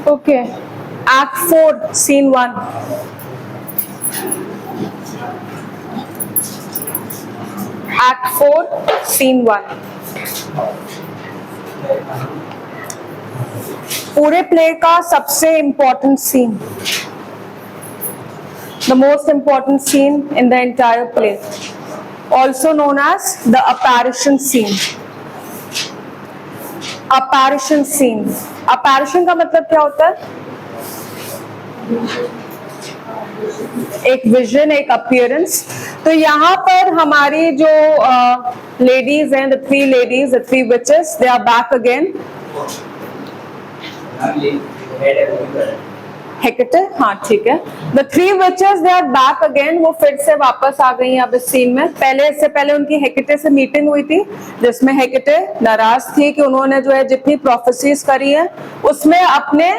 Okay, Act 4, Scene 1. Act 4, Scene 1. पूरे play का सबसे important scene, the most important scene in the entire play, also known as the apparition scene. Apparition scene. Apparition का मतलब क्या होता है? एक विजन, एक अपीयरेंस। तो यहाँ पर हमारी जो लेडीज हैं, the three ladies, the three witches, they are back again. हेकेटे, हाँ ठीक है। The three witches they are back again, वो फिर से वापस आ गई हैं अब इस सीन में। पहले, इससे पहले उनकी हेकेटे से मीटिंग हुई थी, जिसमें हेकेटे नाराज थी कि उन्होंने जो है जितनी प्रोफेसीज करी है उसमें अपने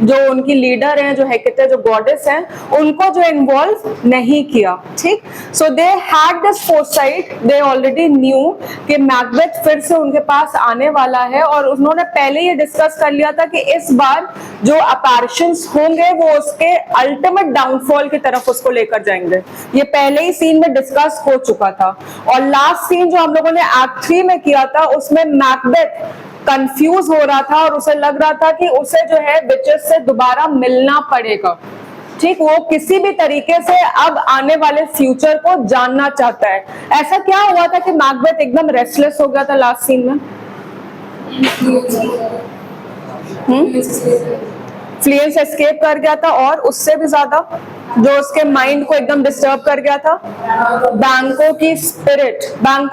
जो उनकी लीडर हैं, जो हेकेटे, जो गॉडेस हैं, उनको जो इन्वॉल्व नहीं किया। ठीक, so they had this foresight, they already knew कि मैकबेथ फिर से उनके पास आने वाला है, और उन्होंने पहले ये डिस्कस कर लिया था कि इस बार जो अपैरिशंस होंगे वो उसके अल्टीमेट डाउनफॉल की तरफ उसको लेकर जाएंगे। ये पहले ही सीन में डिस्कस हो चुका था। और लास्ट सीन जो हम लोगों ने एक्ट 3 में किया था, उसमें मैकबेथ कंफ्यूज हो रहा था और उसे लग रहा था कि उसे जो है विचेस से दोबारा मिलना पड़ेगा। ठीक, वो किसी भी तरीके से अब आने वाले फ्यूचर को जानना चाहता है। ऐसा क्या हुआ था कि मैकबेथ एकदम रेस्टलेस हो गया था लास्ट सीन में? फ्लुएंस एस्केप कर गया था, और उससे भी ज्यादा जो उसके माइंड को एकदम डिस्टर्ब कर गया था, बैंको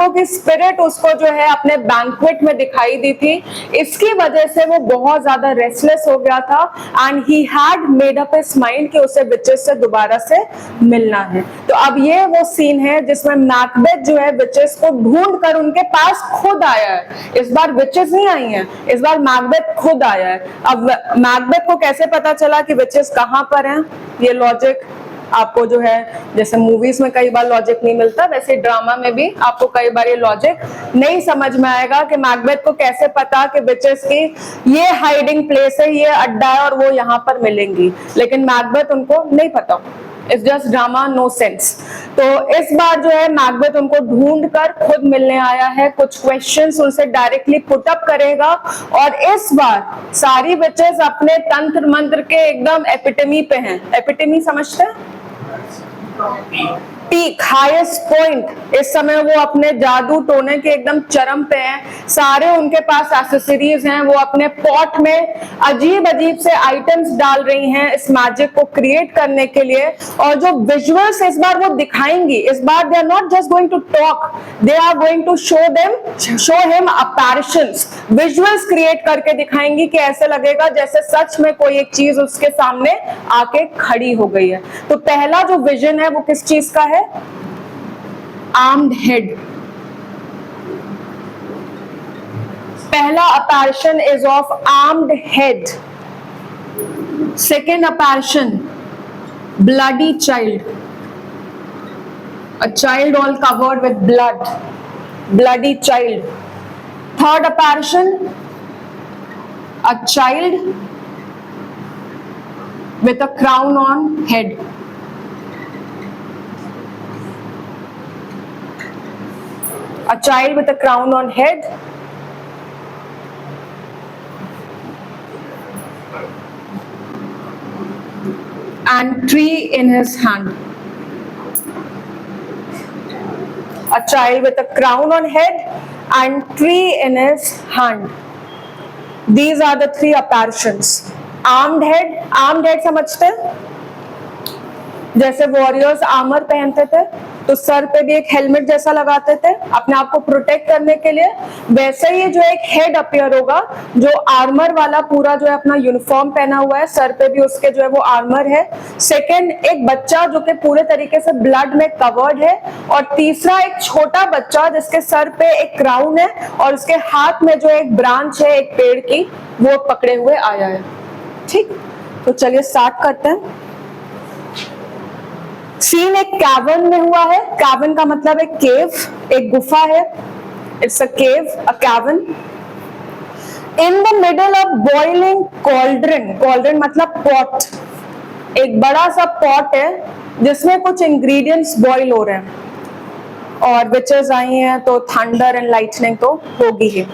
की स्पिरिट उसको जो है अपने बैंक्वेट में दिखाई दी थी। इसकी वजह से वो बहुत ज्यादा रेस्टलेस हो गया था, and he had made up his mind कि उसे विचेस से दोबारा से मिलना है। तो अब ये वो सीन है जिसमें मैकबेथ जो है विचेस को ढूंढ कर उनके पास खुद आया है। इस बार विचेस नहीं आई हैं, इस बार मैकबेथ खुद आया है। अब मैकबेथ को कैसे पता चला कि विचेस कहाँ पर हैं? ये लॉजिक आपको जो है, जैसे मूवीज में कई बार लॉजिक नहीं मिलता, वैसे ड्रामा में भी आपको कई बार ये लॉजिक नहीं समझ में आएगा कि मैकबेथ को कैसे पता कि विचेस की ये हाइडिंग प्लेस है, ये अड्डा है और वो यहाँ पर मिलेंगी। लेकिन मैकबेथ उनको नहीं पता, it's just drama, no sense. तो इस बार जो है मैकबेथ उनको ढूंढ कर खुद मिलने आया है, कुछ क्वेश्चंस उनसे डायरेक्टली पुट अप करेगा, और इस बार सारी विचेस अपने तंत्र मंत्र के एकदम एपिटमी पे हैं। एपिटमी समझते हैं? Peak, highest point. इस समय वो अपने जादू टोने के एकदम चरम पे हैं। सारे उनके पास एक्सेसरीज हैं, वो अपने पॉट में अजीब अजीब से आइटम्स डाल रही हैं इस मैजिक को क्रिएट करने के लिए। और जो विजुअल्स इस बार वो दिखाएंगी, इस बार they are not just going to talk, they are going to show him apparitions. Visuals create करके दिखाएंगी कि ऐसे लगेगा जैसे सच में कोई एक चीज उसके सामने आके खड़ी हो गई है। तो पहला जो विजन है वो किस चीज का है? Armed head. पहला apparition is of armed head. Second apparition, bloody child. A child all covered with blood. Bloody child. Third apparition, a child with a crown on head. A child with a crown on head. And tree in his hand. A child with a crown on head and tree in his hand. These are the three apparitions. Armed head. Armed head समझते हैं? जैसे warriors armour पहनते थे तो sir पे भी एक helmet जैसा लगाते थे अपने आप को प्रोटेक्ट करने के लिए, वैसे ही जो एक हेड अपीयर होगा जो आर्मर वाला पूरा जो है अपना यूनिफॉर्म पहना हुआ है, सर पे भी उसके जो है वो आर्मर है। सेकंड, एक बच्चा जो कि पूरे तरीके से ब्लड में कवर्ड है, और तीसरा एक छोटा बच्चा जिसके सर पे एक क्राउन है और उसके हाथ में जो एक ब्रांच है एक पेड़ की, वो पकड़े हुए आया है। ठीक, तो चलिए स्टार्ट करते हैं। सीन एक कैवर्न में हुआ है। कैवर्न का मतलब है केव, एक गुफा है। It's a cave, a cavern. In the middle of boiling cauldron, cauldron मतलब पॉट, एक बड़ा सा पॉट है जिसमें कुछ इंग्रेडिएंट्स बॉईल हो रहे हैं और विचेस आई हैं तो थंडर एंड लाइटनिंग तो होगी ही।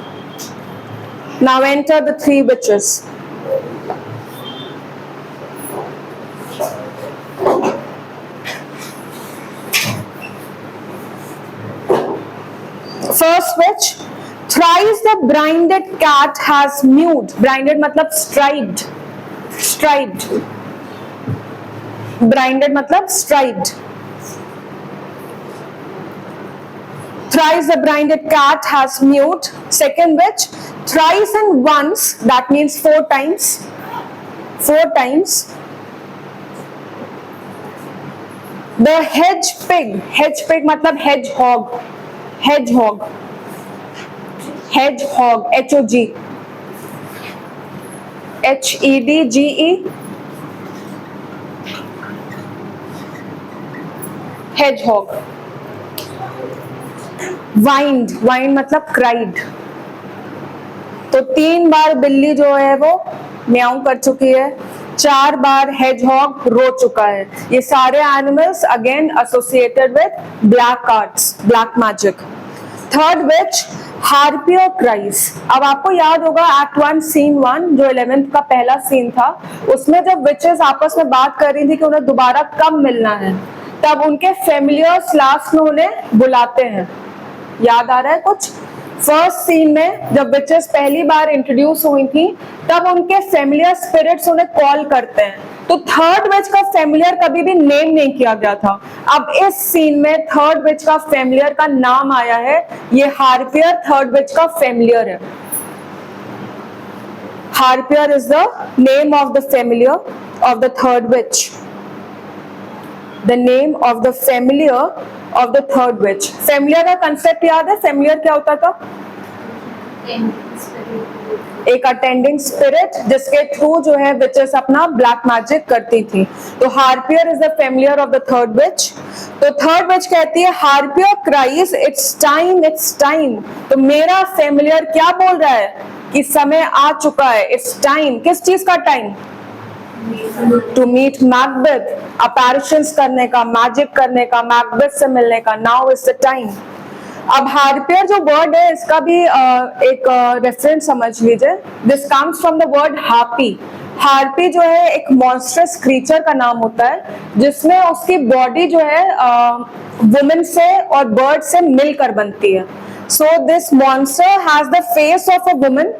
Now enter the three witches. First witch, thrice the brinded cat has mewed. Brinded मतलब striped, striped. Brinded मतलब striped. Thrice the brinded cat has mewed. Second witch, thrice and once, that means 4 times. 4 times. The hedge pig मतलब hedgehog. Hedgehog, hedgehog, H-O-G, H-E-D-G-E, hedgehog. Whined, whined मतलब cried. तो 3 बार बिल्ली जो है वो म्याऊं कर चुकी है, 4 बार hedgehog रो चुका है। ये सारे animals again associated with black arts, black magic. Third witch, Harpier cries. अब आपको याद होगा एक्ट 1 सीन 1 जो 11th का पहला सीन था, उसमें जब विचेस आपस में बात कर रही थी कि उन्हें दोबारा कब मिलना है, तब उनके फैमिलियर्स लास्ट में उन्हें बुलाते हैं। याद आ रहा है कुछ? फर्स्ट सीन में जब विचेस पहली बार इंट्रोड्यूस हुई थी तब उनके फैमिलियर स्पिरिट्स उन्हें कॉल करते हैं। तो थर्ड विच का फैमिलियर कभी भी नेम नहीं किया गया था। अब इस सीन में थर्ड विच का फैमिलियर का नाम आया है। ये हार्पियर थर्ड विच का फैमिलियर है। Harpier is the name of the familiar of the third witch. The name of the familiar of the third witch. Familiar का कंसेप्ट याद है? फैमिलियर क्या होता था? एक अटेंडिंग स्पिरिट जिसके थ्रू जो है विचेस अपना ब्लैक मैजिक करती थी। तो Harpier is the familiar of the third witch. तो थर्ड विच कहती है Harpier cries it's time, it's time. तो मेरा फैमिलियर क्या बोल रहा है कि समय आ चुका है। इट्स टाइम, किस चीज का टाइम? टू मीट मैकबेथ, अपैरिशंस करने का, मैजिक करने का, मैकबेथ से मिलने का। Now is the time. अब हार्पियर जो वर्ड है इसका भी एक रेफरेंस समझ लीजिए। This comes from the word harpy. Harpy जो है एक मॉन्स्ट्रस क्रीचर का नाम होता है जिसमें उसकी बॉडी जो है वुमेन से और बर्ड से मिलकर बनती है। So this monster has the face of a woman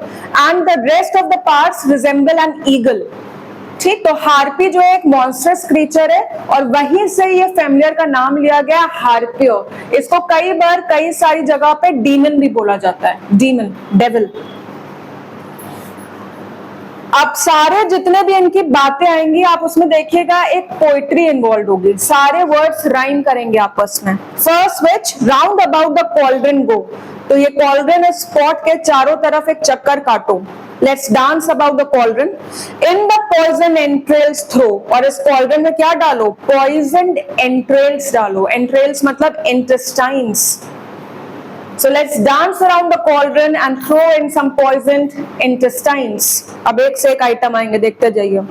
and the rest of the parts resemble an eagle. ठीक, तो हार्पी जो है एक मॉन्स्टरस क्रीचर है और वहीं से ये फैमिलियर का नाम लिया गया हार्पियर। इसको कई बार कई सारी जगह पे डीमन भी बोला जाता है, डीमन, डेविल। अब सारे जितने भी इनकी बातें आएंगी आप उसमें देखिएगा एक पोइट्री इन्वॉल्व होगी, सारे वर्ड्स राइम करेंगे आपस में। First witch, round about the cauldron go. तो ये कॉल्ड्रन स्पॉट के चारों तरफ एक चक्कर काटो। Let's dance about the cauldron. In the poison entrails throw, और इस cauldron में क्या डालो? Poisoned entrails डालो। Entrails मतलब intestines. So let's dance around the cauldron and throw in some poisoned intestines. अब एक से एक आइटम आएंगे, देखते जाइए।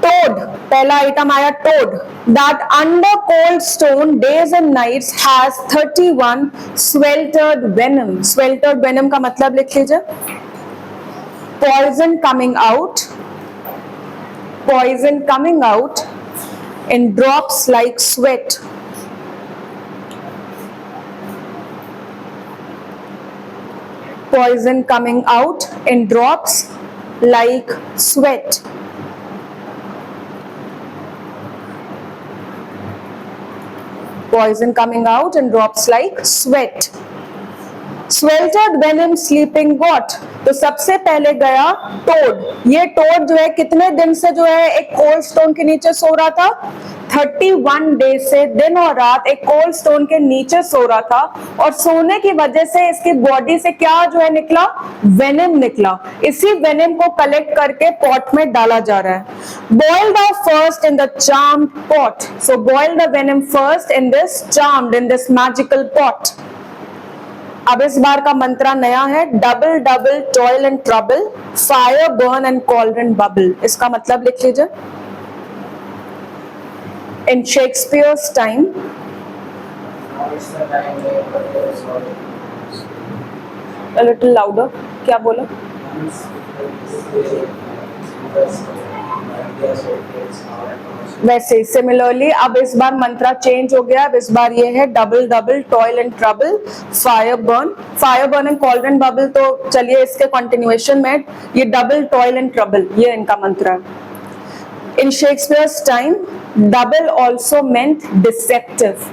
Toad, पहला आइटम आया toad. That under cold stone days and nights has 31 sweltered venom. Sweltered venom का मतलब लिख लीजिए। Poison coming out in drops like sweat. Poison coming out in drops like sweat. Poison coming out in drops like sweat. Sweltered venom sleeping what? तो सबसे पहले गया toad. ये toad जो है कितने दिन से जो है एक कोल्ड स्टोन के नीचे सो रहा था? 31 डेज से दिन और रात एक कोल्ड स्टोन के नीचे सो रहा था, और सोने की वजह से इसकी बॉडी से क्या जो है निकला, वेनम निकला। इसी वेनम को कलेक्ट करके पॉट में डाला जा रहा है। Boil the first in the charmed pot, so boil the venom first in this charmed, in this magical pot. अब इस बार का मंत्रा नया है, double double toil and trouble, fire burn and cauldron bubble. इसका मतलब लिख लीजिए। In Shakespeare's time, a little louder, क्या बोला? वैसे सिमिलरली अब इस बार मंत्रा चेंज हो गया। अब इस बार ये है double double toil and trouble, fire burn and cauldron bubble. तो चलिए इसके कंटिन्यूएशन में ये डबल टॉयल एंड ट्रबल, ये इनका मंत्र है। In Shakespeare's time double also meant deceptive,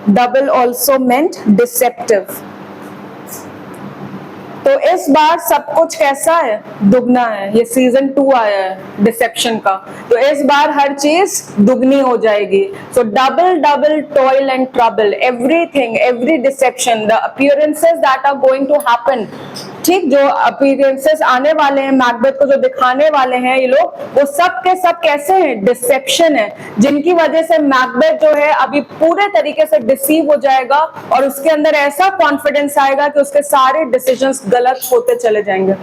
double also meant deceptive. तो इस बार सब कुछ कैसा है, दुगना है। ये सीजन 2 आया है डिसेप्शन का, तो इस बार हर चीज दुगनी हो जाएगी। So double double toil and trouble, everything, every deception, the appearances that are going to happen, ठीक, जो अपीयरेंसेस आने वाले हैं मैकबेथ को, जो दिखाने वाले हैं ये लोग, वो सब के सब कैसे हैं, डिसेप्शन है, जिनकी वजह से मैकबेथ जो है अभी पूरे तरीके से डिसीव हो जाएगा और उसके अंदर ऐसा कॉन्फिडेंस आएगा कि उसके सारे डिसीजंस गलत होते चले जाएंगे।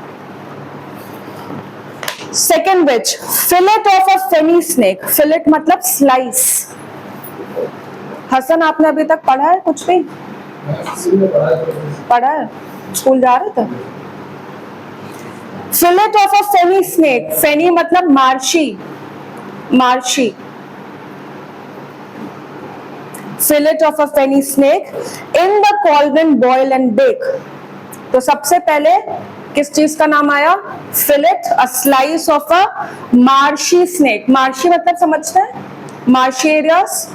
Second witch, fillet of a fenny snake. Fillet मतलब स्लाइस। हसन आपने अभी तक पढ़ा है कुछ भी? पढ़ा है, स्कूल जा रहे थे। Fillet of a fenny snake, fenny मतलब marshy, marshy. Fillet of a fenny snake in the cauldron boil and bake. तो सबसे पहले किस चीज का नाम आया, fillet, a slice of a marshy snake. Marshy मतलब समझते हैं, मार्शी एरियाज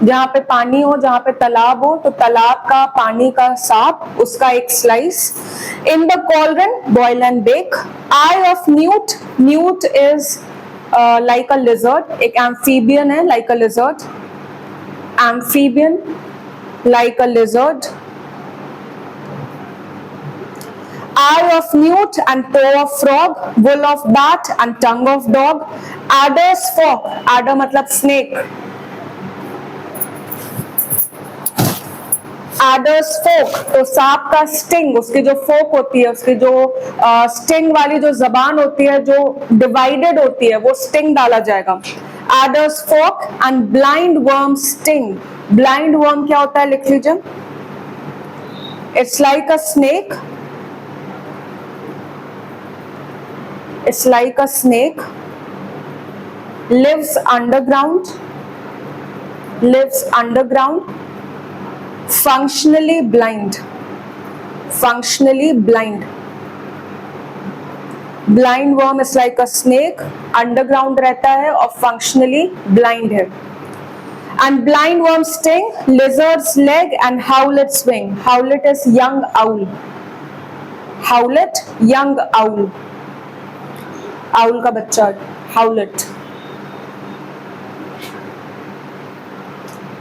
जहां पे पानी हो, जहां पे तालाब हो, तो तालाब का पानी का सांप, उसका एक slice. In the cauldron boil and bake. Eye of newt, newt is like a lizard, एक एम्फीबियन है, like a lizard, amphibian like a lizard. Eye of newt and toe of frog, wool of bat and tongue of dog, adder's fork, adder मतलब snake, adder's fork तो सांप का sting, उसकी जो fork होती है, उसकी जो sting वाली जो जबान होती है, जो divided होती है, वो sting डाला जाएगा। adder's fork and blind worm sting, blind worm क्या होता है लिख लीजिए। It's like a snake, it's like a snake, lives underground, lives underground, functionally blind, functionally blind। blind worm is like a snake, underground रहता है और functionally blind है। and blind worm sting lizard's leg and howlet's wing, howlet is young owl, howlet young owl, owl का बच्चा, हाउलेट।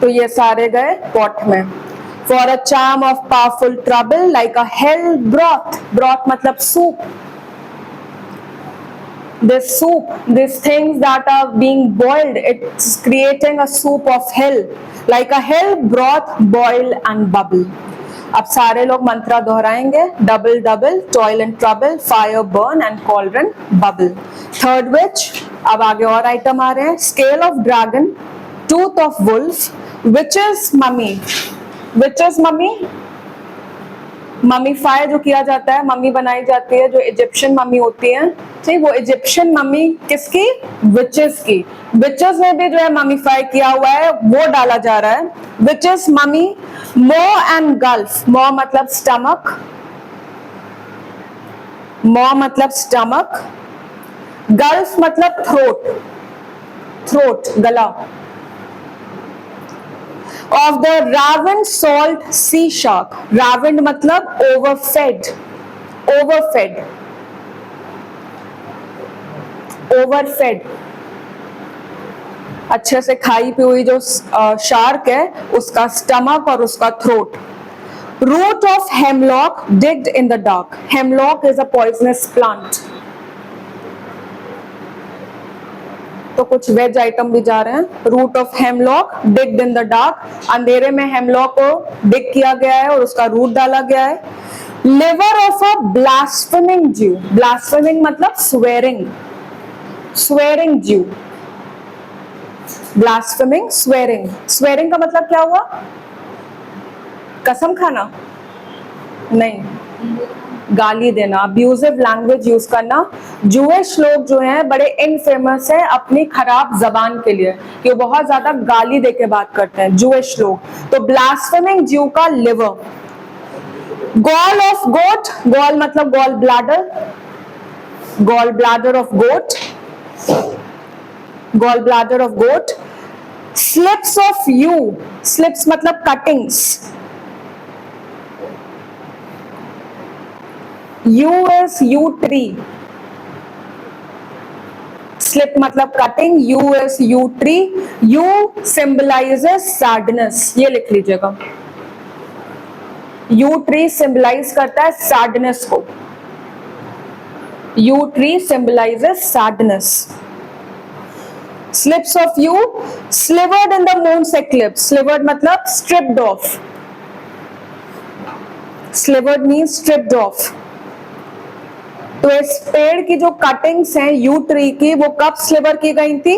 तो ये सारे गए पॉट में। For a charm of powerful trouble like a hello broth, broth मतलब soup. This soup, these things that are being boiled, it's creating a soup of hell, like a hell broth, boil and bubble। अब सारे लोग मंत्रा दोहराएंगे, double double toil and trouble, fire burn and cauldron bubble. Third witch, अब आगे और item आ रहे हैं। Scale of dragon, tooth of wolf, witches mummy, witches mummy, mummify जो किया जाता है, मम्मी बनाई जाती है, जो इजिप्शियन मम्मी होती है, ठीक, वो इजिप्शियन मम्मी किसकी, विचेस की। विचेस में भी जो है मम्मीफाई किया हुआ है, वो डाला जा रहा है। विचेस मम्मी, मो एंड गल्फ, मो मतलब स्टमक, मो मतलब स्टमक, गल्फ मतलब थ्रोट, थ्रोट गला। of the ravined salt sea shark, ravined मतलब overfed, overfed, ओवरफेड, अच्छे से खाई पी हुई जो शार्क है उसका स्टमक और उसका throat. Root of hemlock digged in the dark, hemlock is a poisonous plant. तो कुछ वेज आइटम भी जा रहे हैं। Root of hemlock digged in the dark, अंधेरे में हेमलॉक को डिग किया गया है और उसका रूट डाला गया है। लिवर ऑफ अ ब्लास्फेमिंग ज्यू, ब्लास्फेमिंग मतलब स्वेरिंग, स्वेरिंग ज्यू, ब्लास्फेमिंग स्वेरिंग। स्वेरिंग का मतलब क्या हुआ? कसम खाना नहीं, गाली देना, अब्यूजिव लैंग्वेज यूज करना। जूइश लोग जो हैं बड़े इनफेमस है अपनी खराब जबान के लिए कि वो बहुत ज्यादा गाली देके बात करते हैं जूइश लोग। तो ब्लास्फेमिंग ज्यू का liver. Gall of goat, gall मतलब gall bladder, gall bladder of goat, gall bladder of goat. Slips of yew, slips मतलब cuttings, U is U tree, slip मतलब cutting, U is U tree, U symbolizes sadness, ये लिख लीजिएगा। U tree symbolize करता है sadness को, U tree symbolizes sadness। Slips of U, slivered in the moon's eclipse, slivered मतलब stripped off, slivered means stripped off। तो इस पेड़ की जो कटिंग्स हैं यू ट्री की, वो कब स्लिवर की गई थी?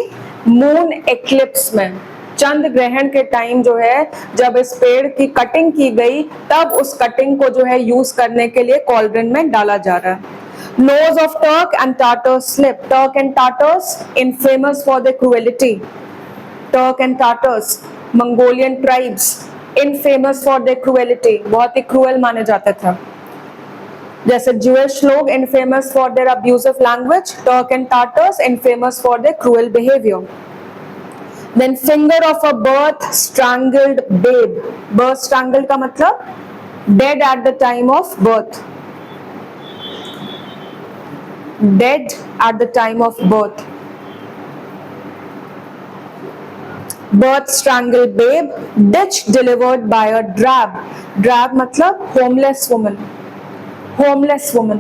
मून एक्लिप्स में, चंद्र ग्रहण के टाइम जो है जब इस पेड़ की कटिंग की गई तब उस कटिंग को जो है यूज करने के लिए कॉल्ड्रन में डाला जा रहा है। Nose of Turk and Tartar slip, Turk and Tartars infamous for the cruelty, Turk and Tartars Mongolian tribes infamous for the cruelty, बहुत ही क्रूएल माने जाते थे। जैसे ज्यूइश लोग infamous for their abusive language, Turk and Tartars infamous for their cruel behaviour. Then finger of a birth strangled babe, birth strangled का मतलब dead at the time of birth, dead at the time of birth. Birth strangled babe, ditch delivered by a drab, drab मतलब homeless woman, homeless woman,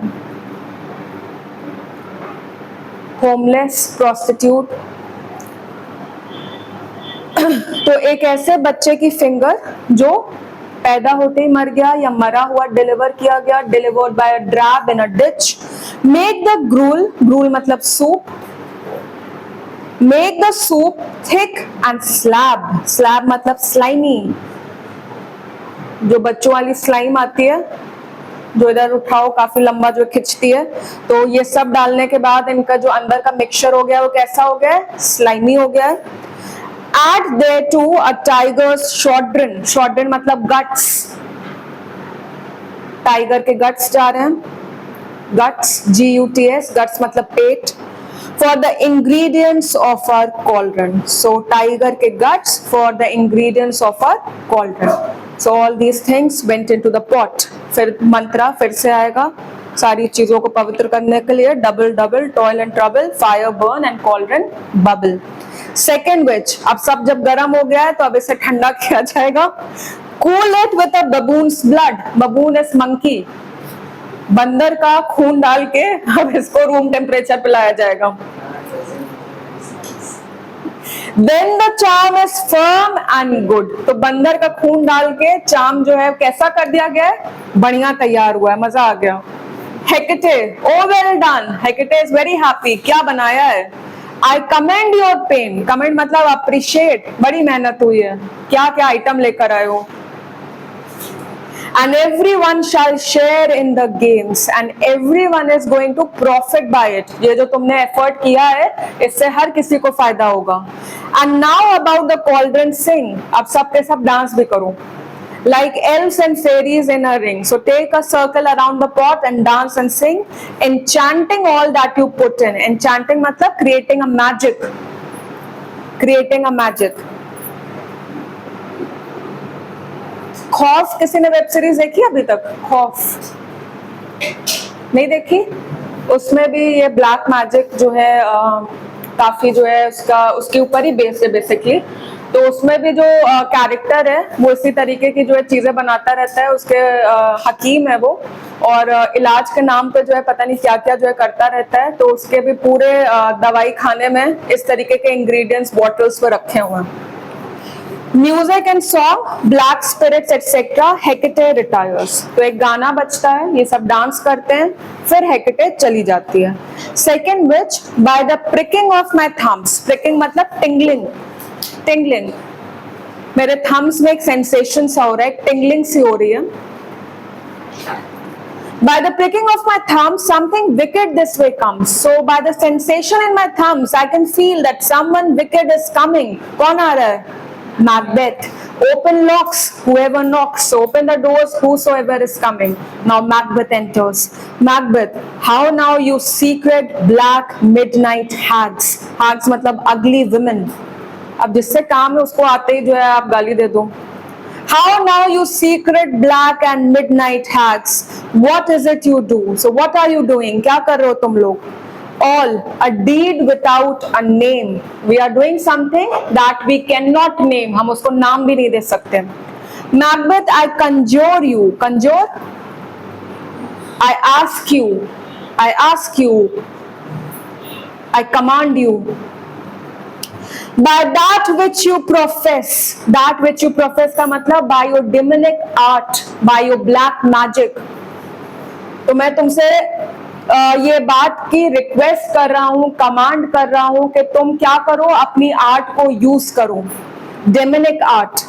homeless prostitute. तो एक ऐसे बच्चे की finger जो पैदा होते ही मर गया या मरा हुआ डिलीवर किया गया, delivered by a drab in a ditch. Make the gruel, gruel मतलब soup, make the soup thick and slab, slab मतलब स्लाइमी, जो बच्चों वाली स्लाइम आती है जो इधर उठाओ काफी लंबा जो खिंचती है, तो ये सब डालने के बाद इनका जो अंदर का मिक्सचर हो गया वो कैसा हो गया है? स्लाइमी हो गया है। Add thereto a tiger's shouldren, shouldren मतलब गट्स, टाइगर के गट्स जा रहे हैं, गट्स GUTS, गट्स मतलब पेट। For the ingredients of our cauldron, so tiger के guts for the ingredients of our cauldron, so all these things went into the pot। फिर मंत्रा फिर से आएगा सारी चीजों को पवित्र करने के लिए, double double toil and trouble, fire burn and cauldron bubble. Second which, अब सब जब गर्म हो गया है तो अब इसे ठंडा किया जाएगा। Cool it with a baboons blood, बबून is monkey, बंदर का खून डाल के अब इसको रूम टेम्परेचर पे लाया जाएगा। Then the charm is firm and good, तो बंदर का खून डाल के चाम जो है कैसा कर दिया गया है? बढ़िया तैयार हुआ है, मजा आ गया। हेकेटे, oh well done, हेकेटे is very happy, क्या बनाया है? I commend your pain, commend मतलब appreciate, बड़ी मेहनत हुई है, क्या क्या आइटम लेकर आए हो। And everyone shall share in the games and everyone is going to profit by it, ये जो तुमने एफर्ट किया है इससे हर किसी को फायदा होगा। And now about the cauldron sing, अब सब के सब डांस भी करो। Like elves and fairies in a ring, so take a circle around the pot and dance and sing, enchanting all that you put in, enchanting मतलब creating a magic, creating a magic। खौफ किसी ने web series देखी अभी तक? खौफ नहीं देखी? उसमें भी ये ब्लैक मैजिक जो है काफी जो है उसके ऊपर ही बेस्ड है बेसिकली। तो उसमें भी जो कैरेक्टर है वो इसी तरीके की जो है चीजें बनाता रहता है, उसके हकीम है वो, और इलाज के नाम पे जो है पता नहीं क्या क्या जो है करता रहता है। तो उसके भी पूरे दवाई खाने में इस तरीके के इंग्रेडिएंट्स बॉटल्स पर रखे हुए हैं। Music and song, black spirits etcetera, Hecate retires. तो एक गाना बजता है, ये सब डांस करते हैं, फिर हेकेटे चली जाती है। Second which, by the pricking of my Thums. Pricking मतलब टिंगलिंग, टिंगलिंग, मेरे थम्स में एक सेंसेशन सा हो रहा है, एक टिंगलिंग सी हो रही है। By the pricking of my thumbs, something wicked this way comes. So by the sensation in my thumbs, I can feel that someone wicked is coming. कौन आ रहा है? Macbeth. Open locks, whoever knocks. Open the doors, whosoever is coming. Now Macbeth enters. Macbeth, how now you secret black midnight hags. Hags मतलब ugly women. अब जिससे काम है उसको आते ही जो है आप गाली दे दो। How now you secret black and midnight hags, what is it you do? So what are you doing? क्या कर रहे हो तुम लोग? All a deed without a name. We are doing something that we cannot name. हम उसको नाम भी नहीं दे सकते। Macbeth, I conjure you. Conjure? I ask you. I ask you. I command you. By that which you profess, that which you profess का मतलब by your demonic art, by your black magic। तो मैं तुमसे ये बात की request कर रहा हूँ, कमांड कर रहा हूँ कि तुम क्या करो, अपनी आर्ट को यूज करो, demonic art,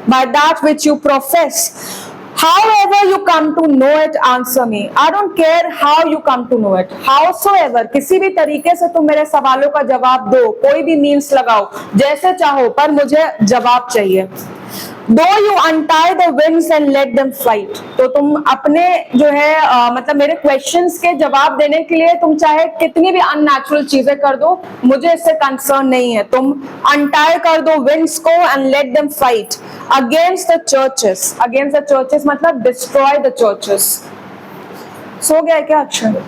by that which you profess। However you come to know it, answer me. I don't care how you come to know it. Howsoever, किसी भी तरीके से तुम मेरे सवालों का जवाब दो, कोई भी मीन्स लगाओ, जैसे चाहो, पर मुझे जवाब चाहिए। Though you untie the winds and let them fight, तो तुम अपने जो है मतलब मेरे क्वेश्चंस के जवाब देने के लिए तुम चाहे कितनी भी अननेचुरल चीजें कर दो, मुझे इससे कंसर्न नहीं है। तुम अनटाई कर दो विंड्स को and let them fight against the churches. Against the churches मतलब डिस्ट्रॉय द चर्चेस। सो गया है क्या अक्षर?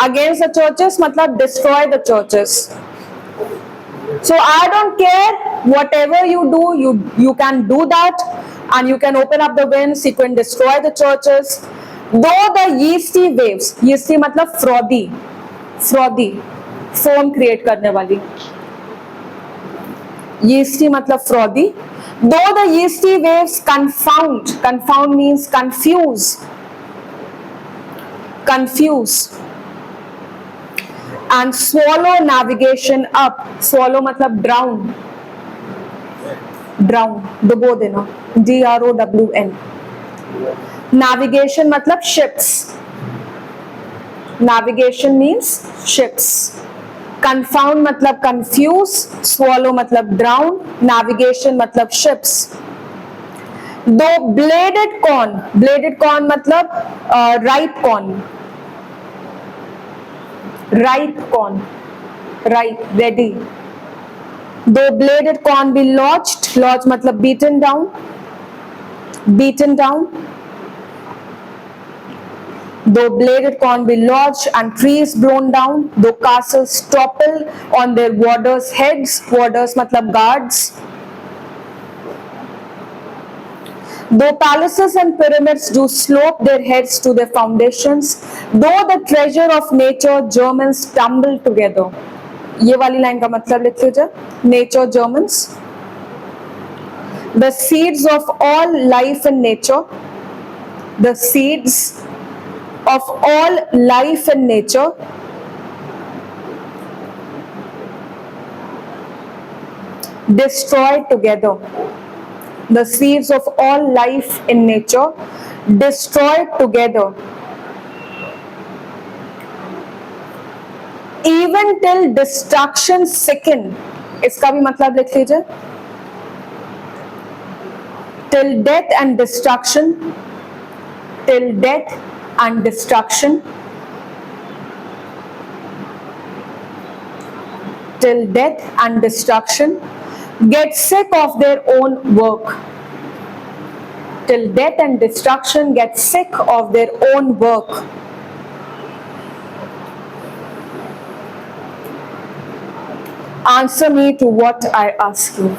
अगेंस्ट द चर्चेस मतलब destroy the churches. So I don't care, whatever you do, you can do that, and you can open up the winds, you can destroy the churches. Though the yeasty waves, yeasty मतलब frothy, frothy, foam create करने वाली, yeasty मतलब frothy. Though the yeasty waves confound, confound means confuse, confuse. And swallow navigation up, swallow मतलब drown, drown, डुबो देना, DROWN। navigation मतलब ships, navigation means ships। confound मतलब confuse, swallow मतलब drown, navigation मतलब ships। दो bladed corn मतलब ripe corn, ripe corn, ripe, ready। Though bladed corn be lodged, lodge मतलब beaten down, beaten down। Though bladed corn be lodged and trees blown down, though castles topple on their warders' heads, warders मतलब guards। Though palaces and pyramids do slope their heads to their foundations, though the treasure of nature Germans tumble together। ये वाली line का मतलब लिख लीजिए, nature Germans। The seeds of all life in nature, the seeds of all life in nature destroyed together, the seeds of all life in nature destroyed together, even till destruction sicken। इसका भी मतलब लिख लीजिए, till death and destruction, till death and destruction, till death and destruction get sick of their own work, till death and destruction get sick of their own work। Answer me to what I ask you.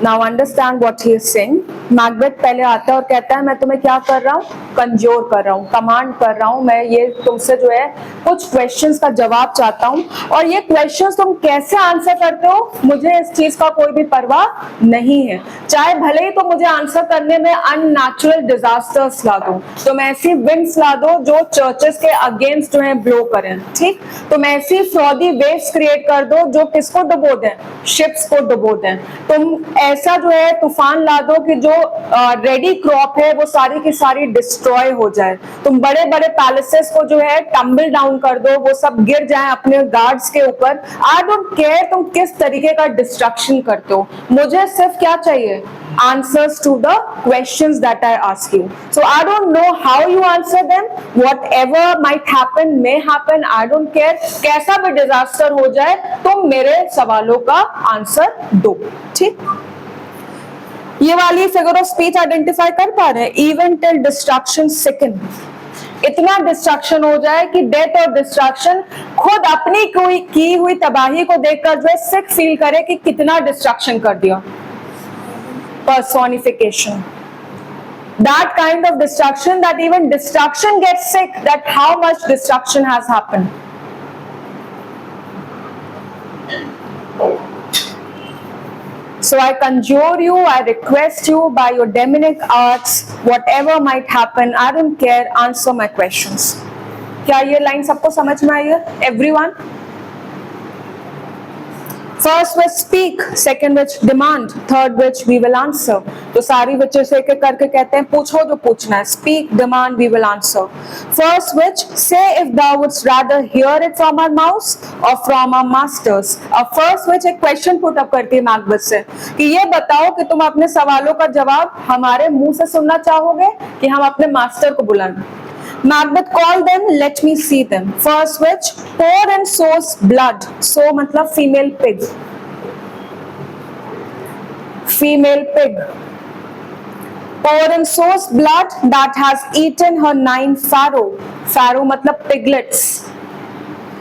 Now understand what he is saying. Macbeth पहले आता है और कहता है मैं तुम्हें क्या कर रहा हूँ, कंजोर कर रहा हूँ, कमांड कर रहा हूँ, मैं ये तुमसे जो है कुछ क्वेश्चंस का जवाब चाहता हूँ, और ये क्वेश्चंस तुम कैसे आंसर करते हो मुझे इस चीज का कोई भी परवाह नहीं है, चाहे भले ही तो मुझे आंसर करने में अननेचुरल डिजास्टर्स ला दो, तुम ऐसी विंड्स ला दो जो चर्चेस के अगेंस्ट जो है ब्लो करें, ठीक, तुम ऐसी फ्रॉडी वेव्स क्रिएट कर दो जो किसको डुबो दें, शिप्स को डुबो दें, तुम ऐसा जो है तूफान ला दो कि जो रेडी क्रॉप है वो सारी की सारी डिस्ट्रॉय हो जाए, तुम बड़े बड़े पैलेसेस को जो है टम्बल डाउन कर दो, वो सब गिर जाए अपने गार्ड्स के ऊपर। आई डोंट केयर तुम किस तरीके का डिस्ट्रक्शन करते हो, मुझे सिर्फ क्या चाहिए, answers to the questions that I ask you. So I don't know how you answer them, whatever might happen may happen, I don't care, कैसा भी डिजास्टर हो जाए तुम मेरे सवालों का आंसर दो, ठीक। ये वाली फिगर ऑफ स्पीच आइडेंटिफाई कर पा रहे हैं, इवन टिल डिस्ट्रक्शन सिकन, इतना डिस्ट्रक्शन हो जाए कि डेथ और डिस्ट्रक्शन खुद अपनी कोई की हुई तबाही को देखकर जो है सिक फील करे कि कितना डिस्ट्रक्शन कर दिया। Personification, that kind of destruction that even destruction gets sick, that how much destruction has happened. So I conjure you, I request you by your demonic arts, whatever might happen, I don't care, answer my questions. क्या ये line सबको समझ में आई है? Everyone? First which speak, second which demand, third which we will answer. तो सारी witches एक एक करके कहते हैं पूछो जो पूछना है, speak, demand, we will answer. First which, say if thou wouldst rather hear it from our mouths or from our masters. और first which एक question put up करती है मैकबेथ से कि ये बताओ कि तुम अपने सवालों का जवाब हमारे मुंह से सुनना चाहोगे कि हम अपने मास्टर को बुलाएं। Macbeth called them, let me see them. First which, pour and sows blood. So मतलब female pig. Female pig. Pour and sows blood that has eaten her 9 farrow. Farrow मतलब piglets.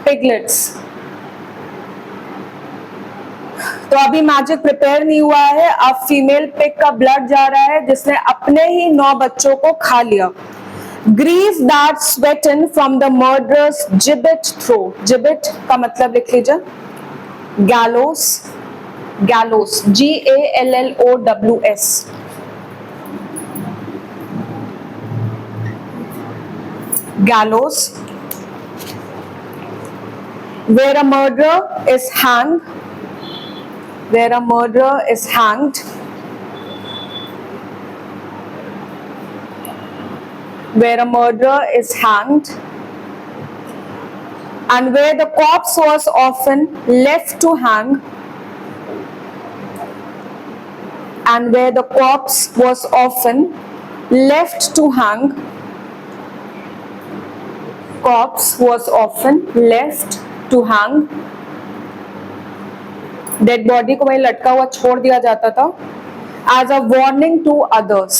Piglets. तो अभी magic prepare नहीं हुआ है, अब female pig का blood जा रहा है जिसने अपने ही 9 बच्चों को खा लिया। Grief that sweaten from the murderer's gibbet throw. Gibbet का मतलब लिख लीजिए, gallows, gallows, Gallows, gallows, where a murderer is hanged, where a murderer is hanged, where a murderer is hanged, and where the corpse was often left to hang, and where the corpse was often left to hang, corpse was often left to hang, dead body को वहीं लटका हुआ छोड़ दिया जाता था, as a warning to others,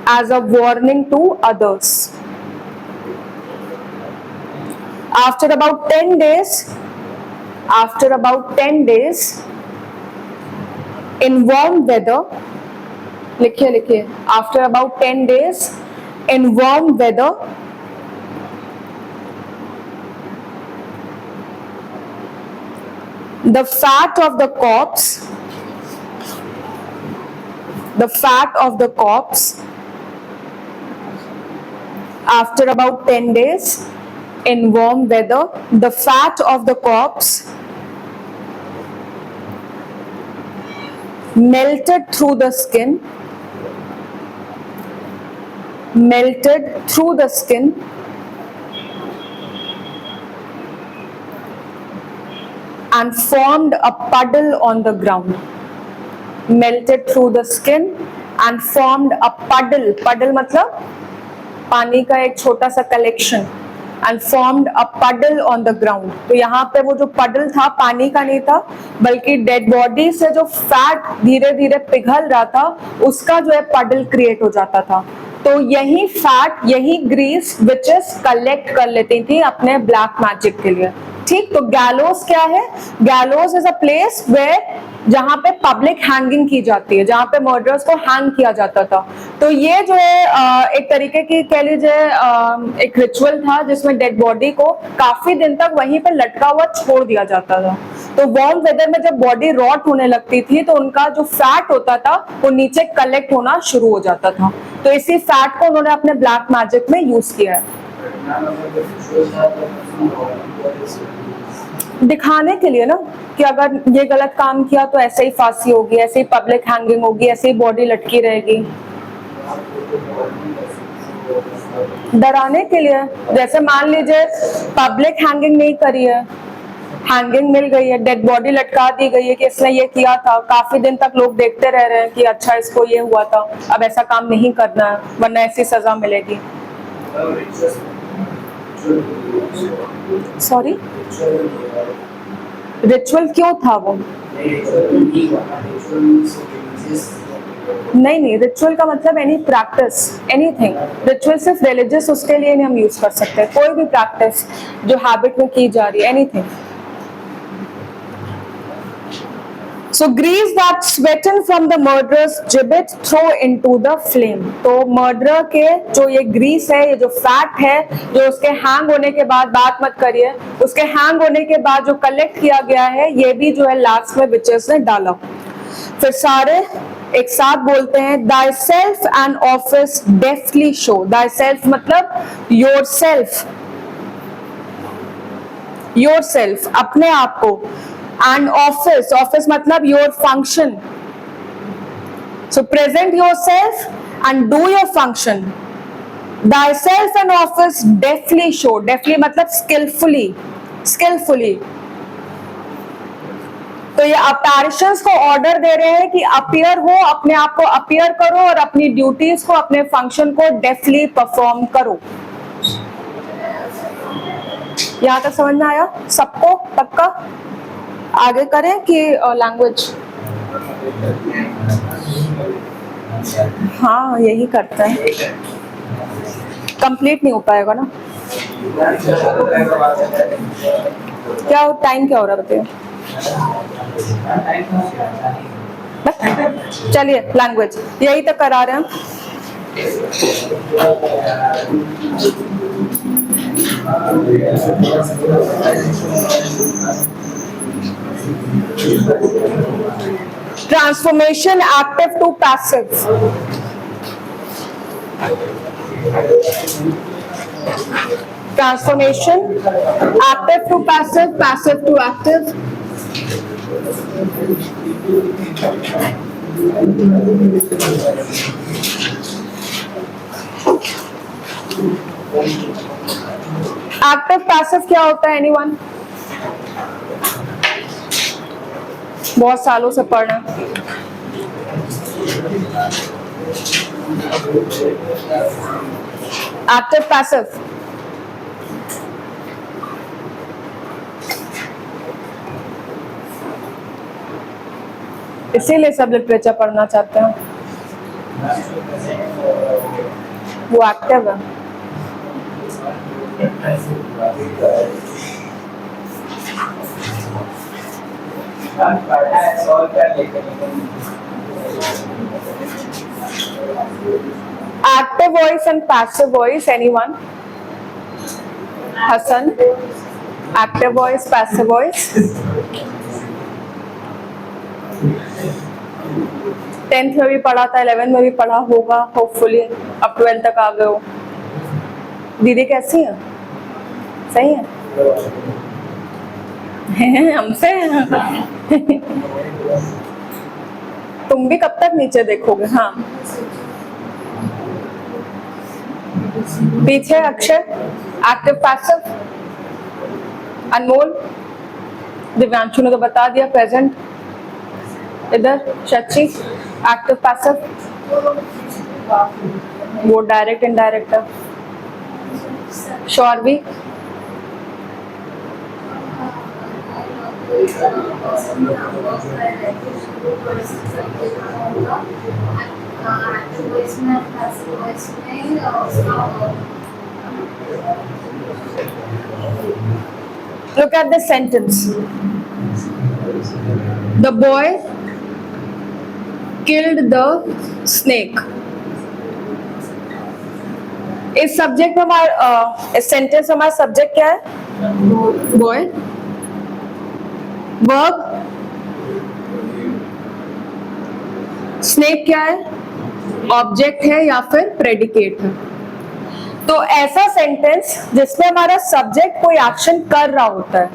as a warning to others. After about 10 days, in warm weather, लिखिए, after about 10 days, in warm weather, the fat of the corpse, after about 10 days, in warm weather, the fat of the corpse melted through the skin, and formed a puddle on the ground. Melted through the skin and formed a puddle. Puddle मतलब पानी का एक छोटा सा collection, and formed a puddle on the ground. तो यहाँ पे वो जो puddle था पानी का नहीं था, बल्कि डेड बॉडी से जो फैट धीरे धीरे पिघल रहा था उसका जो है puddle क्रिएट हो जाता था। तो यही फैट, यही ग्रीस विचेस कलेक्ट कर लेती थी अपने ब्लैक मैजिक के लिए। ठीक, तो गैलोस क्या है? Gallows is a place where जहां पे पब्लिक हैंगिंग की जाती है, जहां पे मर्डरर्स को हैंग किया जाता था। तो ये जो है एक तरीके की कह लीजिए एक रिचुअल था जिसमें डेड बॉडी को काफी दिन तक वहीं पे लटका हुआ छोड़ दिया जाता था। तो वार्म वेदर में जब बॉडी रॉट होने लगती थी तो उनका जो फैट होता था वो नीचे कलेक्ट होना शुरू हो जाता था। तो इसी फैट को उन्होंने अपने ब्लैक मैजिक में यूज किया है, दिखाने के लिए ना कि अगर ये गलत काम किया तो ऐसे ही फांसी होगी, ऐसे ही पब्लिक हैंगिंग होगी, ऐसे ही बॉडी लटकी रहेगी। डराने के लिए, जैसे मान लीजिए पब्लिक हैंगिंग नहीं करी है, हैंगिंग मिल गई है, डेड बॉडी लटका दी गई है कि इसने ये किया था, काफी दिन तक लोग देखते रह रहे हैं कि अच्छा इसको ये हुआ था, अब ऐसा काम नहीं करना है वरना ऐसी सजा मिलेगी। सॉरी, रिचुअल क्यों था वो? नहीं, रिचुअल का मतलब एनी प्रैक्टिस, एनीथिंग। रिचुअल सिर्फ रिलीजियस उसके लिए नहीं हम यूज कर सकते, कोई भी प्रैक्टिस जो हैबिट में की जा रही है, anything. So grease that sweaten from the murderer's gibbet throw into the flame. तो मर्डरर के जो ये ग्रीस है, ये जो फैट है, जो उसके हैंग होने के बाद, बात मत करिए, उसके हैंग होने के बाद जो कलेक्ट किया गया है, ये भी जो है लास्ट में विचेस ने डाला। फिर सारे एक साथ बोलते हैं, thyself and office deftly show. thyself मतलब yourself, yourself अपने आप को, and office, office मतलब your function. So present yourself and do your function. thyself and office deftly show. deftly मतलब skillfully, skillfully. तो ये apparitions को ऑर्डर दे रहे हैं कि अपीयर हो, अपने आप को अपीयर करो और अपनी ड्यूटीज को, अपने फंक्शन को डेफली परफॉर्म करो। यहां तक समझ में आया सबको? पक्का? आगे करें कि लैंग्वेज? हाँ, यही करते हैं, कंप्लीट नहीं हो पाएगा ना। क्या टाइम क्या हो रहा है बताइए? चलिए लैंग्वेज यही तक करा रहे हैं। Transformation active to passive. Transformation active to passive, passive to active. Active passive क्या होता है? एनीवन? बहुत सालों से पढ़ रहे हैं। एक्टिव पैसिव इसीलिए सब लिटरेचर पढ़ना चाहते हैं, वो एक्टिव है। Active voice and passive voice, anyone? Hassan? Active voice, passive voice? 10th में भी पढ़ा था, 11th में भी पढ़ा होगा होपफुली, अब 12th तक आ गए हो। दीदी कैसी है? सही है? हमसे तुम भी कब तक नीचे देखोगे? हाँ, पीछे अक्षय एक्टिव पैसिव, अनमोल, दिव्यांशु ने तो बता दिया प्रेजेंट। इधर शची एक्टिव पैसिव, वो डायरेक्ट इनडायरेक्ट है। शौरवी एक्टिव वॉइस में पैसिव वॉइस में Look at the sentence. The boy killed the snake. इस सब्जेक्ट में हमारा इस सेंटेंस में हमारा सब्जेक्ट क्या है? बॉय. वर्ब स्नेक क्या है? ऑब्जेक्ट है या फिर प्रेडिकेट है. तो ऐसा सेंटेंस जिसमें हमारा सब्जेक्ट कोई एक्शन कर रहा होता है,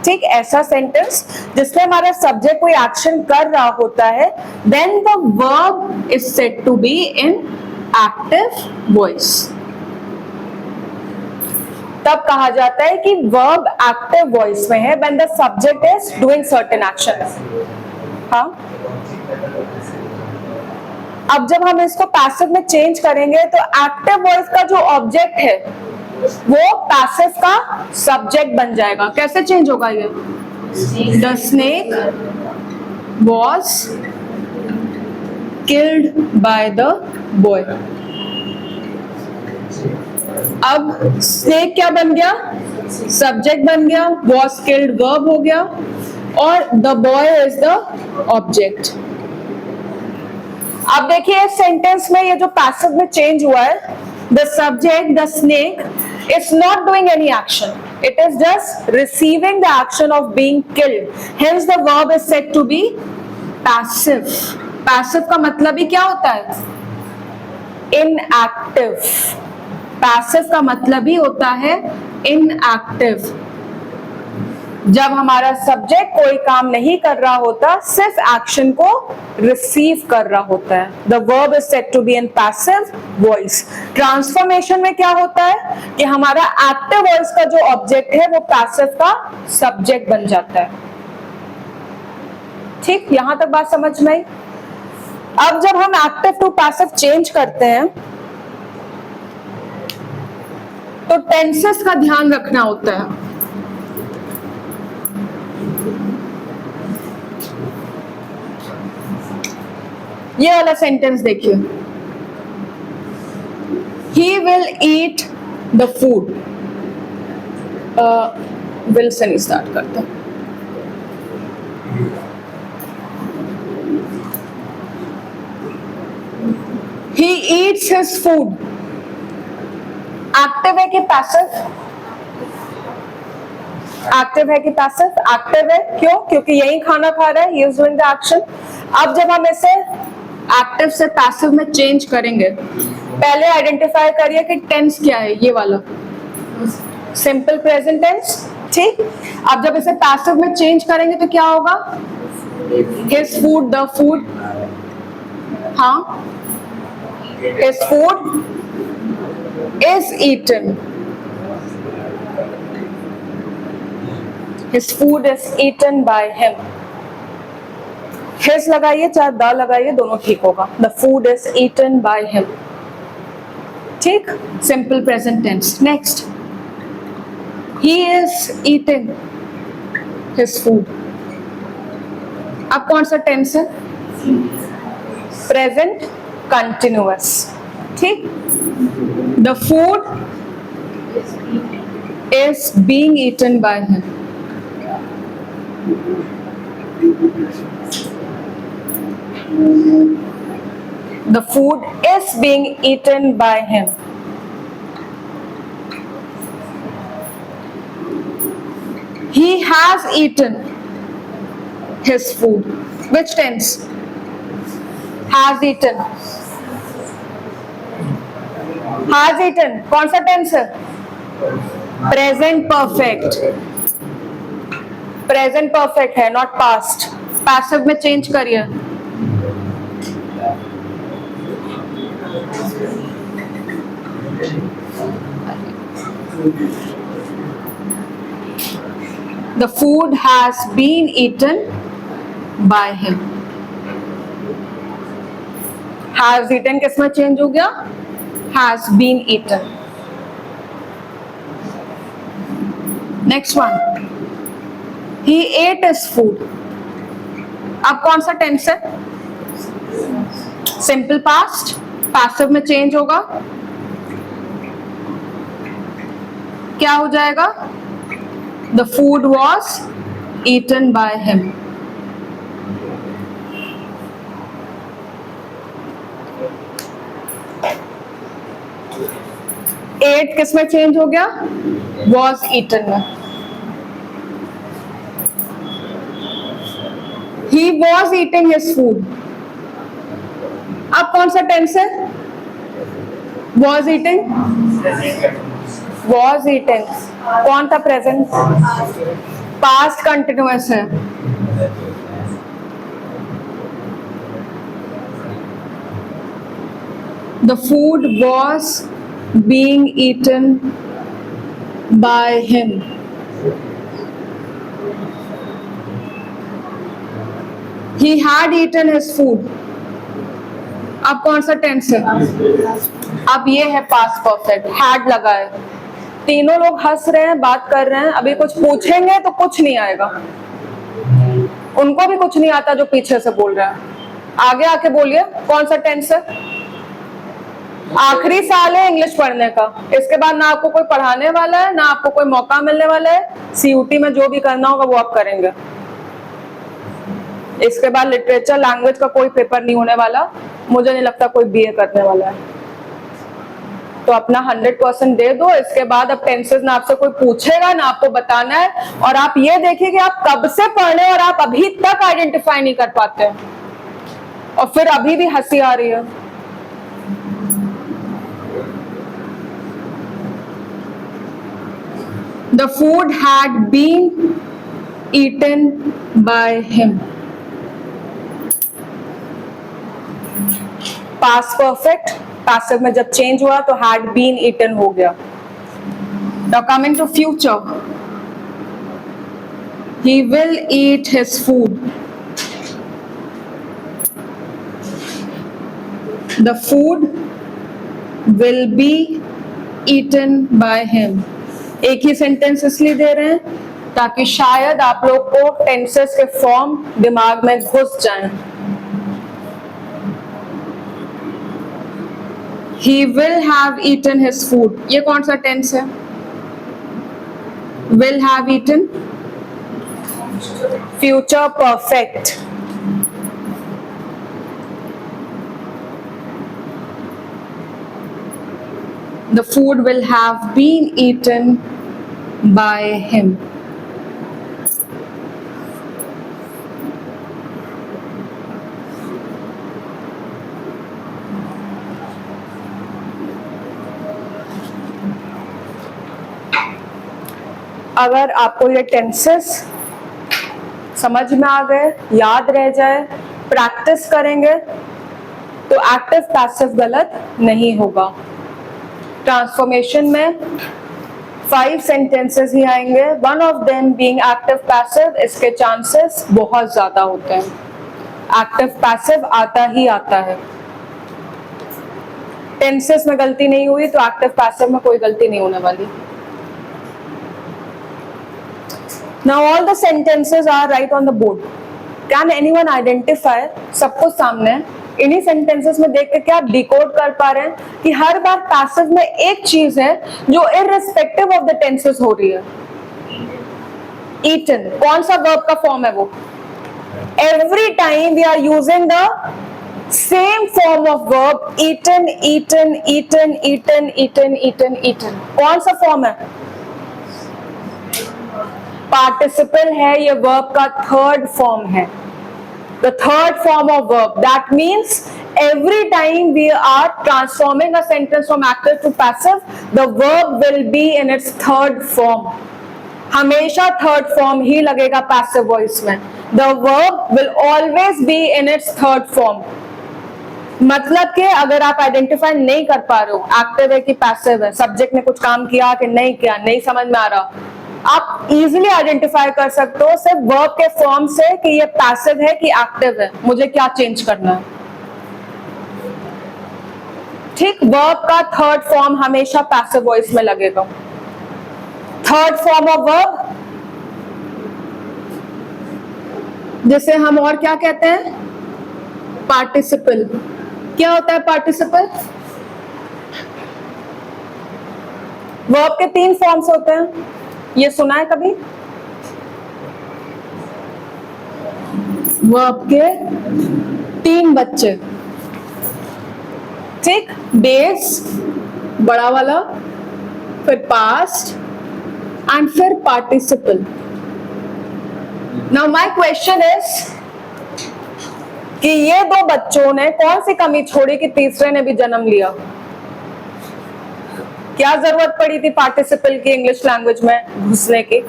ठीक, ऐसा सेंटेंस जिसमें हमारा सब्जेक्ट कोई एक्शन कर रहा होता है, then the verb is said to be in active voice. तब कहा जाता है कि वर्ब एक्टिव वॉइस में है when the subject is doing certain action. हाँ, अब जब हम इसको पैसिव में चेंज करेंगे तो एक्टिव वॉइस का जो ऑब्जेक्ट है वो पैसिव का सब्जेक्ट बन जाएगा. कैसे चेंज होगा ये? The snake was killed by the boy. अब स्नेक क्या बन गया? सब्जेक्ट बन गया. वॉज किल्ड वर्ब हो गया और the boy is the object. अब देखिए इस सेंटेंस में ये जो पैसिव में चेंज हुआ है, the subject the snake is not doing any action, it is just receiving the action of being killed. Hence the verb is said to be passive. Passive का मतलब ही क्या होता है? इनएक्टिव. पैसिव का मतलब ही होता है इनएक्टिव. जब हमारा सब्जेक्ट कोई काम नहीं कर रहा होता, सिर्फ एक्शन को रिसीव कर रहा होता है. The verb is said to be in passive voice. Transformation में क्या होता है कि हमारा एक्टिव वॉइस का जो ऑब्जेक्ट है वो पैसिव का सब्जेक्ट बन जाता है. ठीक, यहां तक बात समझ में आई. अब जब हम एक्टिव टू पैसिव चेंज करते हैं तो टेंसेस का ध्यान रखना होता है. ये वाला सेंटेंस देखिए, he will eat the food. Will say नहीं स्टार्ट करते. He eats his food. Active है कि पैसिव? एक्टिव है कि पैसिव? एक्टिव है. क्यों? क्योंकि यही खाना खा रहा है. He is doing the action. अब जब हम इसे एक्टिव से पैसिव में चेंज करेंगे, पहले आइडेंटिफाई करिए कि टेंस क्या है. ये वाला सिंपल प्रेजेंट टेंस. ठीक, अब जब इसे पैसिव में चेंज करेंगे तो क्या होगा? His food, the food. हाँ, his food is eaten. His food is eaten by him. His लगाइए चाहे द लगाइए, दोनों ठीक होगा. The food is eaten by him. ठीक, simple present tense. Next, he is eating his food. अब कौन सा टेंस है? Present continuous. ठीक, the food is being eaten by him. The food is being eaten by him. He has eaten his food. Which tense? Has eaten. Has eaten. कौन सा tense है? Present perfect. Present perfect है, not past. Passive में change करिए. The food has been eaten by him. Has eaten किसमें change हो गया? Has been eaten. Next one. He ate his food. अब कौन सा टेंस है? सिंपल पास्ट, पैसिव में चेंज होगा, क्या हो जाएगा? The food was eaten by him. Ate किस में चेंज हो गया? वॉज ईटन में। He was eating his food, अब कौन सा टेंस है? वॉज ईटिंग, वॉज ईटिंग कौन था? प्रेजेंट, पास्ट कंटिन्यूअस है। The food was being eaten by him. He had eaten his food. अब कौन सा टेंस है? अब ये है पास्ट परफेक्ट, हैड लगा है। तीनों लोग हंस रहे हैं, बात कर रहे हैं, अभी कुछ पूछेंगे तो कुछ नहीं आएगा। उनको भी कुछ नहीं आता जो पीछे से बोल रहे हैं। आगे आके बोलिए कौन सा टेंस है? आखिरी साल है इंग्लिश पढ़ने का, इसके बाद ना आपको कोई पढ़ाने वाला है, ना आपको कोई मौका मिलने वाला है। सीयूटी में जो भी करना होगा वो आप करेंगे। इसके बाद लिटरेचर लैंग्वेज का कोई पेपर नहीं होने वाला, मुझे नहीं लगता कोई बीए करने वाला है। तो अपना 100% दे दो। इसके बाद अब टेंसेस ना आपसे कोई पूछेगा, ना आपको बताना है। और आप ये देखिए कि आप कब से पढ़ रहे हैं और आप अभी तक आइडेंटिफाई नहीं कर पाते, और फिर अभी भी हंसी आ रही है। The food had been eaten by him. Past perfect, passive में जब change हुआ तो had been eaten हो गया। Now coming to future, he will eat his food. The food will be eaten by him. एक ही सेंटेंस इसलिए दे रहे हैं ताकि शायद आप लोग को टेंसेस के फॉर्म दिमाग में घुस जाएं। He will have eaten his food, ये कौन सा टेंस है? Will have eaten, future perfect. The food will have been eaten by him. अगर आपको ये टेंसेस समझ में आ गए, याद रह जाए, प्रैक्टिस करेंगे तो एक्टिव पैसिव गलत नहीं होगा। ट्रांसफॉर्मेशन में 5 सेंटेंसेस ही आएंगे, one of them being active passive. इसके चांसेस बहुत ज्यादा होते हैं। एक्टिव पैसिव आता ही आता है। टेंसेस में गलती नहीं हुई तो एक्टिव पैसिव में कोई गलती नहीं होने वाली। Now all the sentences are right on the board. Can anyone identify? सब कुछ सामने है। इन्हीं सेंटेंसेस में देख के क्या आप डिकोड कर पा रहे हैं कि हर बार पैसिव में एक चीज है जो इररिस्पेक्टिव ऑफ द टेंसेस हो रही है? ईटन कौन सा वर्ब का फॉर्म है वो? Every time we are using the same form of verb, eaten eaten eaten eaten eaten eaten eaten. कौन सा फॉर्म है? पार्टिसिपल है, ये वर्ब का थर्ड फॉर्म है। The third form of verb. That means every time we are transforming a sentence from active to passive, the verb will be in its third form. हमेशा third form ही लगेगा passive voice में। The verb will always be in its third form. मतलब कि अगर आप identify नहीं कर पा रहे हो एक्टिव है कि पैसिव है, सब्जेक्ट ने कुछ काम किया कि नहीं किया, नहीं समझ में आ रहा, आप इजीली आइडेंटिफाई कर सकते हो सिर्फ वर्ब के फॉर्म से कि ये पैसिव है कि एक्टिव है, मुझे क्या चेंज करना है। ठीक, वर्ब का थर्ड फॉर्म हमेशा पैसिव वॉइस में लगेगा। थर्ड फॉर्म ऑफ वर्ब जिसे हम और क्या कहते हैं? पार्टिसिपल। क्या होता है पार्टिसिपल? वर्ब के 3 फॉर्म्स होते हैं, ये सुना है कभी? वर्ब के 3 बच्चे, ठीक, बेस बड़ा वाला, फिर पास्ट एंड फिर participle. Now my question is कि ये 2 बच्चों ने कौन सी कमी छोड़ी कि तीसरे ने भी जन्म लिया? क्या जरूरत पड़ी थी पार्टिसिपल की इंग्लिश लैंग्वेज में घुसने की?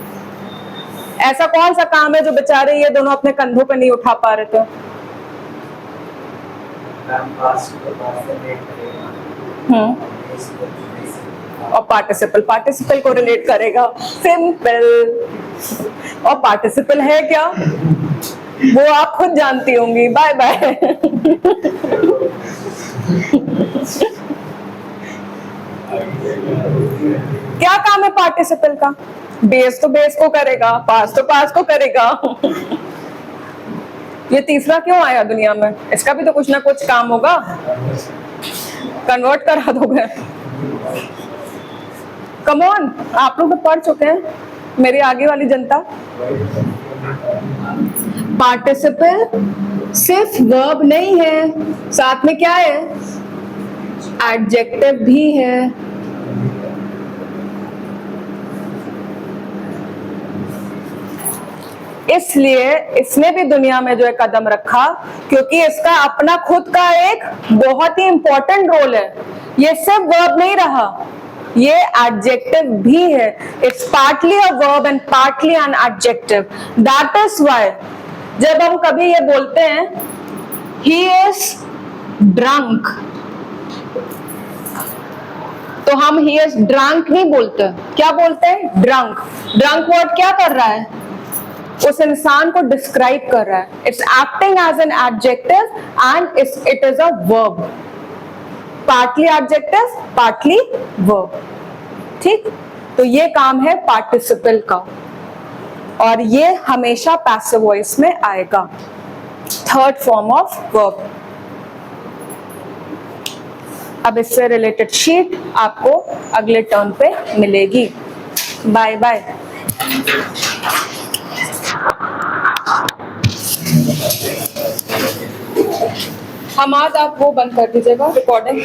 ऐसा कौन सा काम है जो बेचारे ये दोनों अपने कंधों पे नहीं उठा पा रहे थे? और पार्टिसिपल को रिलेट करेगा, सिंपल। और पार्टिसिपल है क्या, वो आप खुद जानती होंगी। Bye bye. क्या काम है पार्टिसिपल का? बेस तो बेस को करेगा, पास तो पास को करेगा। ये तीसरा क्यों आया दुनिया में? इसका भी तो कुछ ना कुछ काम होगा। कन्वर्ट करा दोगे? कम ऑन, आप लोग तो पढ़ चुके हैं, मेरी आगे वाली जनता। पार्टिसिपल सिर्फ वर्ब नहीं है, साथ में क्या है? एडजेक्टिव भी है। इसलिए इसने भी दुनिया में जो है कदम रखा, क्योंकि इसका अपना खुद का एक बहुत ही इंपॉर्टेंट रोल है। ये सिर्फ वर्ब नहीं रहा, ये एडजेक्टिव भी है। It's partly a verb and partly an adjective. That is why जब हम कभी ये बोलते हैं ही इज ड्रंक, तो हम ही इज ड्रंक नहीं बोलते, क्या बोलते हैं? ड्रंक। ड्रंक वर्ड क्या कर रहा है? उस इंसान को डिस्क्राइब कर रहा है। It's acting as an adjective and it is a verb. Partly adjective, partly verb, ठीक। तो ये काम है पार्टिसिपल का, और ये हमेशा पैसिव वॉइस में आएगा, थर्ड फॉर्म ऑफ वर्ब। अब इससे रिलेटेड शीट आपको अगले टर्न पे मिलेगी। Bye bye. हम आज आप वो बंद कर दीजिएगा रिकॉर्डिंग।